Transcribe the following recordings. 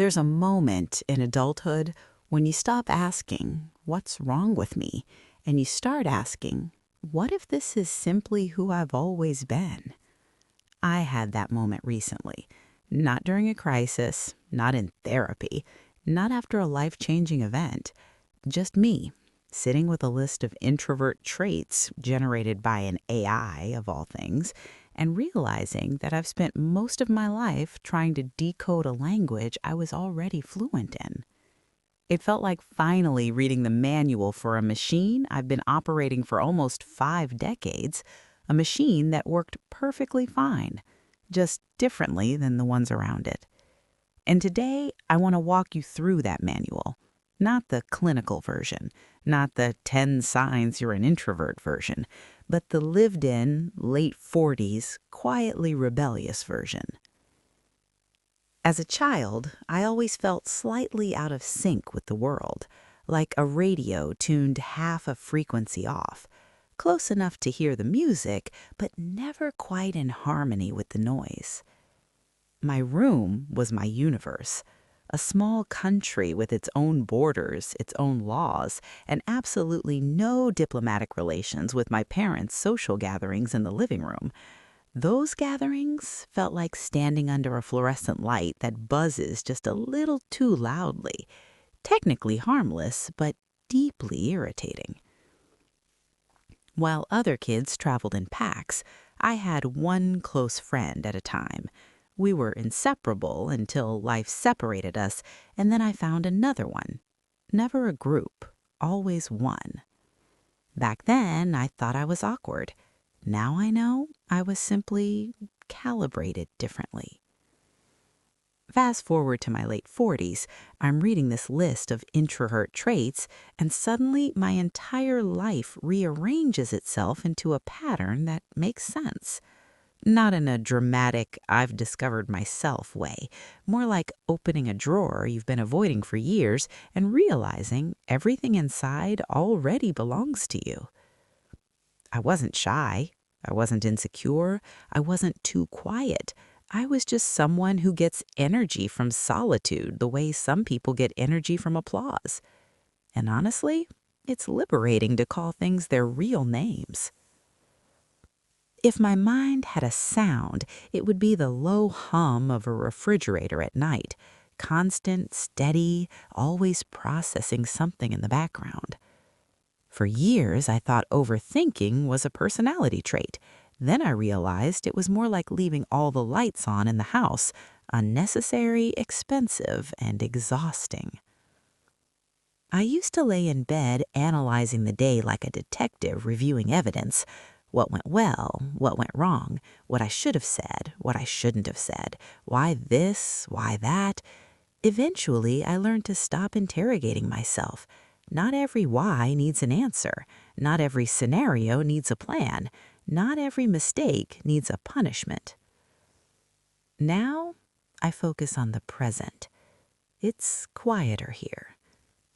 There's a moment in adulthood when you stop asking, "What's wrong with me?" and you start asking, "What if this is simply who I've always been?" I had that moment recently. Not during a crisis, not in therapy, not after a life-changing event. Just me, sitting with a list of introvert traits generated by an AI, of all things, and realizing that I've spent most of my life trying to decode a language I was already fluent in. It felt like finally reading the manual for a machine I've been operating for almost 5 decades, a machine that worked perfectly fine, just differently than the ones around it. And today, I want to walk you through that manual. Not the clinical version, not the 10 signs you're an introvert version, but the lived-in, late 40s, quietly rebellious version. As a child, I always felt slightly out of sync with the world, like a radio tuned half a frequency off, close enough to hear the music, but never quite in harmony with the noise. My room was my universe, a small country with its own borders, its own laws, and absolutely no diplomatic relations with my parents' social gatherings in the living room. Those gatherings felt like standing under a fluorescent light that buzzes just a little too loudly, technically harmless, but deeply irritating. While other kids traveled in packs, I had one close friend at a time. We were inseparable until life separated us, and then I found another one. Never a group, always one. Back then, I thought I was awkward. Now I know I was simply calibrated differently. Fast forward to my late 40s, I'm reading this list of introvert traits, and suddenly my entire life rearranges itself into a pattern that makes sense. Not in a dramatic, I've discovered myself way, more like opening a drawer you've been avoiding for years and realizing everything inside already belongs to you. I wasn't shy. I wasn't insecure. I wasn't too quiet. I was just someone who gets energy from solitude the way some people get energy from applause. And honestly, it's liberating to call things their real names. If my mind had a sound, it would be the low hum of a refrigerator at night, constant, steady, always processing something in the background. For years, I thought overthinking was a personality trait. Then I realized it was more like leaving all the lights on in the house, unnecessary, expensive, and exhausting. I used to lay in bed analyzing the day like a detective reviewing evidence. What went well, what went wrong, what I should have said, what I shouldn't have said, why this, why that. Eventually, I learned to stop interrogating myself. Not every why needs an answer. Not every scenario needs a plan. Not every mistake needs a punishment. Now, I focus on the present. It's quieter here.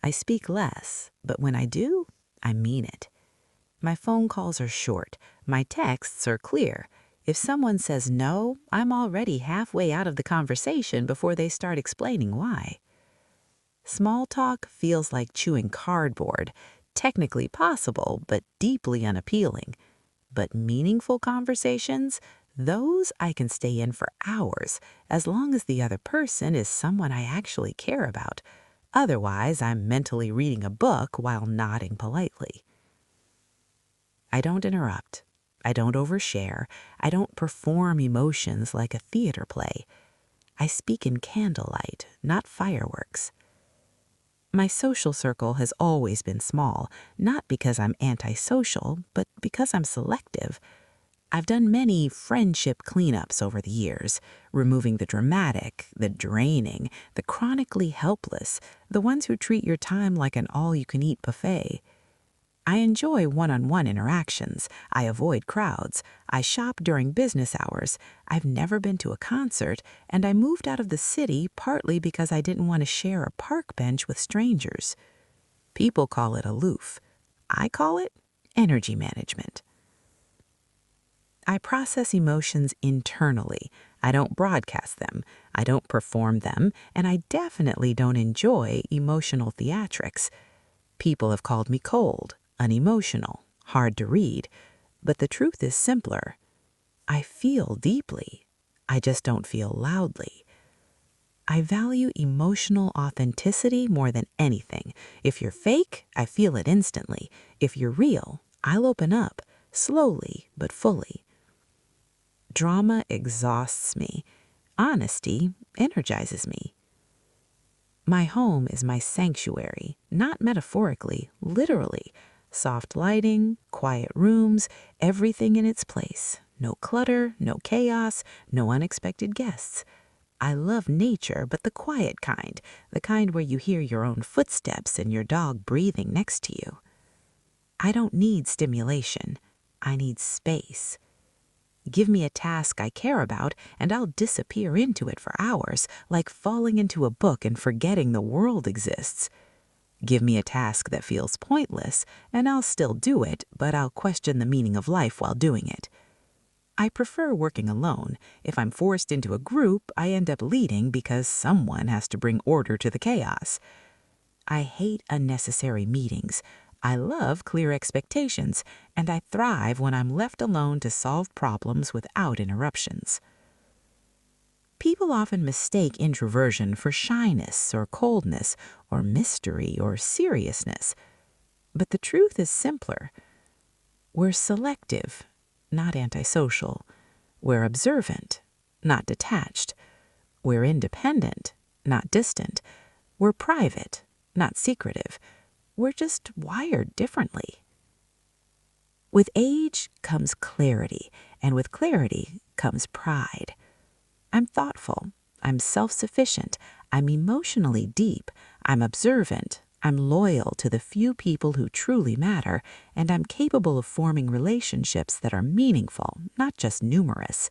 I speak less, but when I do, I mean it. My phone calls are short. My texts are clear. If someone says no, I'm already halfway out of the conversation before they start explaining why. Small talk feels like chewing cardboard, technically possible, but deeply unappealing. But meaningful conversations, those I can stay in for hours, as long as the other person is someone I actually care about. Otherwise, I'm mentally reading a book while nodding politely. I don't interrupt. I don't overshare. I don't perform emotions like a theater play. I speak in candlelight, not fireworks. My social circle has always been small, not because I'm antisocial, but because I'm selective. I've done many friendship cleanups over the years, removing the dramatic, the draining, the chronically helpless, the ones who treat your time like an all-you-can-eat buffet. I enjoy one-on-one interactions. I avoid crowds. I shop during business hours. I've never been to a concert, and I moved out of the city partly because I didn't want to share a park bench with strangers. People call it aloof. I call it energy management. I process emotions internally. I don't broadcast them, I don't perform them, and I definitely don't enjoy emotional theatrics. People have called me cold, unemotional, hard to read, but the truth is simpler. I feel deeply. I just don't feel loudly. I value emotional authenticity more than anything. If you're fake, I feel it instantly. If you're real, I'll open up, slowly but fully. Drama exhausts me. Honesty energizes me. My home is my sanctuary, not metaphorically, literally. Soft lighting, quiet rooms, everything in its place. No clutter, no chaos, no unexpected guests. I love nature, but the quiet kind, the kind where you hear your own footsteps and your dog breathing next to you. I don't need stimulation. I need space. Give me a task I care about, and I'll disappear into it for hours, like falling into a book and forgetting the world exists. Give me a task that feels pointless, and I'll still do it, but I'll question the meaning of life while doing it. I prefer working alone. If I'm forced into a group, I end up leading because someone has to bring order to the chaos. I hate unnecessary meetings. I love clear expectations, and I thrive when I'm left alone to solve problems without interruptions. People often mistake introversion for shyness or coldness or mystery or seriousness. But the truth is simpler. We're selective, not antisocial. We're observant, not detached. We're independent, not distant. We're private, not secretive. We're just wired differently. With age comes clarity, and with clarity comes pride. I'm thoughtful. I'm self-sufficient. I'm emotionally deep. I'm observant. I'm loyal to the few people who truly matter, and I'm capable of forming relationships that are meaningful, not just numerous.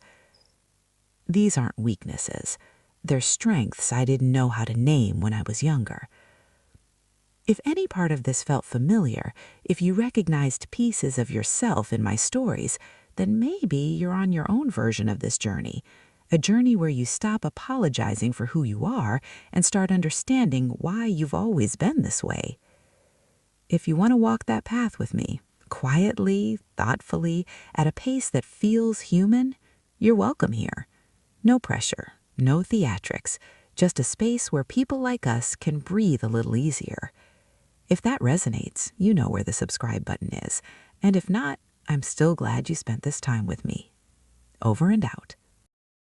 These aren't weaknesses. They're strengths I didn't know how to name when I was younger. If any part of this felt familiar, if you recognized pieces of yourself in my stories, then maybe you're on your own version of this journey, a journey where you stop apologizing for who you are and start understanding why you've always been this way. If you want to walk that path with me, quietly, thoughtfully, at a pace that feels human, you're welcome here. No pressure, no theatrics, just a space where people like us can breathe a little easier. If that resonates, you know where the subscribe button is. And if not, I'm still glad you spent this time with me. Over and out.